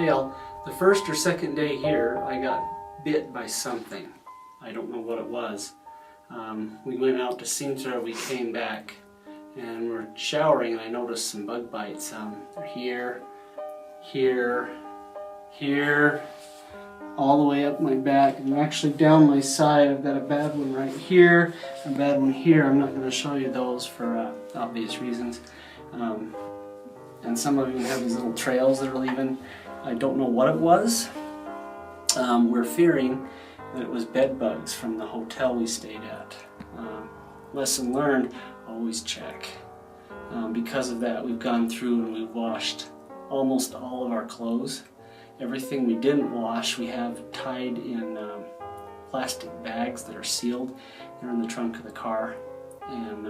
trail, the first or second day here, I got bit by something. I don't know what it was. We went out to Sintra, we came back, and we're showering, and I noticed some bug bites. They're here, here, here, all the way up my back, and actually down my side. I've got a bad one right here, a bad one here. I'm not going to show you those for obvious reasons. And some of them have these little trails that are leaving. I don't know what it was. We're fearing that it was bed bugs from the hotel we stayed at. Lesson learned, always check. Because of that, we've gone through and we've washed almost all of our clothes. Everything we didn't wash, we have tied in plastic bags that are sealed. They're in the trunk of the car. And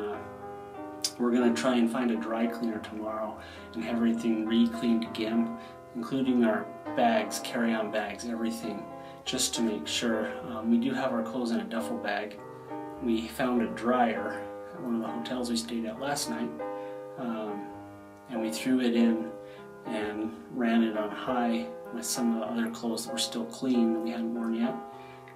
we're going to try and find a dry cleaner tomorrow and have everything re-cleaned again, including our bags, carry-on bags, everything, just to make sure. We do have our clothes in a duffel bag. We found a dryer at one of the hotels we stayed at last night, and we threw it in and ran it on high with some of the other clothes that were still clean that we hadn't worn yet.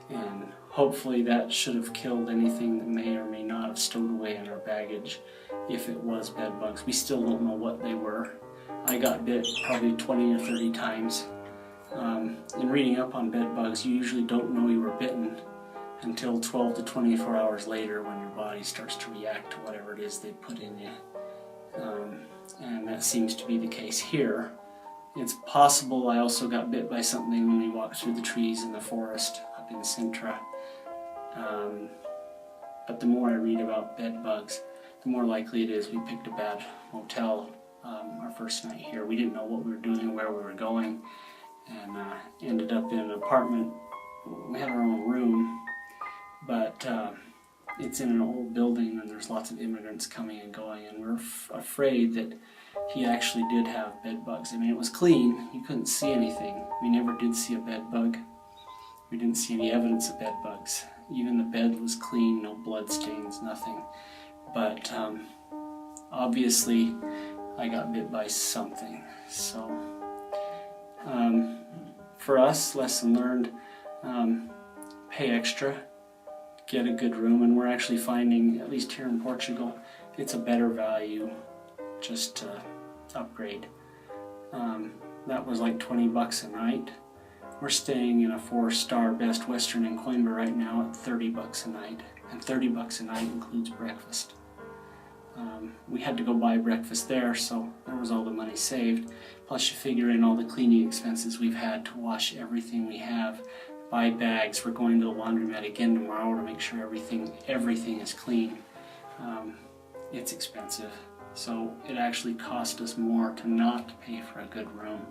And hopefully that should have killed anything that may or may not have stowed away in our baggage if it was bed bugs. We still don't know what they were. I got bit probably 20 or 30 times. In reading up on bed bugs, you usually don't know you were bitten until 12 to 24 hours later when your body starts to react to whatever it is they put in you. And that seems to be the case here. It's possible I also got bit by something when we walked through the trees in the forest up in Sintra. But the more I read about bed bugs, the more likely it is we picked a bad motel our first night here. We didn't know what we were doing, where we were going, and ended up in an apartment. We had our own room, but it's in an old building and there's lots of immigrants coming and going, and we're afraid that he actually did have bed bugs. I mean, it was clean, you couldn't see anything. We never did see a bed bug. We didn't see any evidence of bed bugs. Even the bed was clean, no blood stains, nothing. But obviously I got bit by something. So for us, lesson learned, pay extra, get a good room, and we're actually finding, at least here in Portugal, it's a better value just to upgrade. That was like 20 bucks a night. We're staying in a 4-star Best Western in Coimbra right now at 30 bucks a night, and 30 bucks a night includes breakfast. We had to go buy breakfast there, so there was all the money saved. Plus you figure in all the cleaning expenses we've had to wash everything we have, buy bags. We're going to the laundromat again tomorrow to make sure everything is clean. It's expensive, so it actually cost us more to not pay for a good room.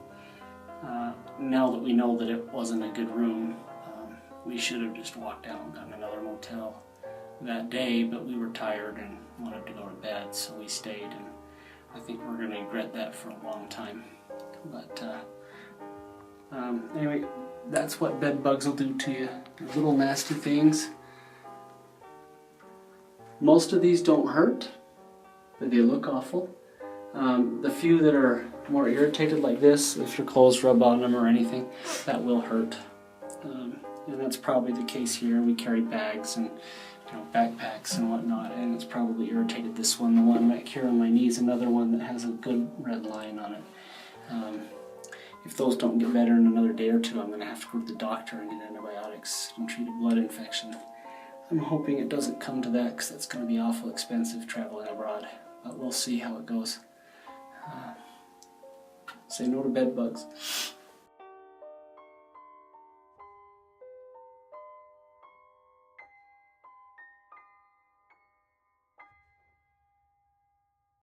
Now that we know that it wasn't a good room, we should have just walked out and gotten another motel that day, but we were tired and wanted to go to bed, so we stayed, and I think we're going to regret that for a long time. But anyway, that's what bed bugs will do to you. They're little nasty things. Most of these don't hurt, but they look awful. The few that are more irritated like this, if your clothes rub on them or anything, that will hurt. And that's probably the case here. We carry bags and backpacks and whatnot, and it's probably irritated this one. The one back here on my knee is another one that has a good red line on it. If those don't get better in another day or two, I'm going to have to go to the doctor and get antibiotics and treat a blood infection. I'm hoping it doesn't come to that, because that's going to be awful expensive traveling abroad. But we'll see how it goes. Say no to bed bugs.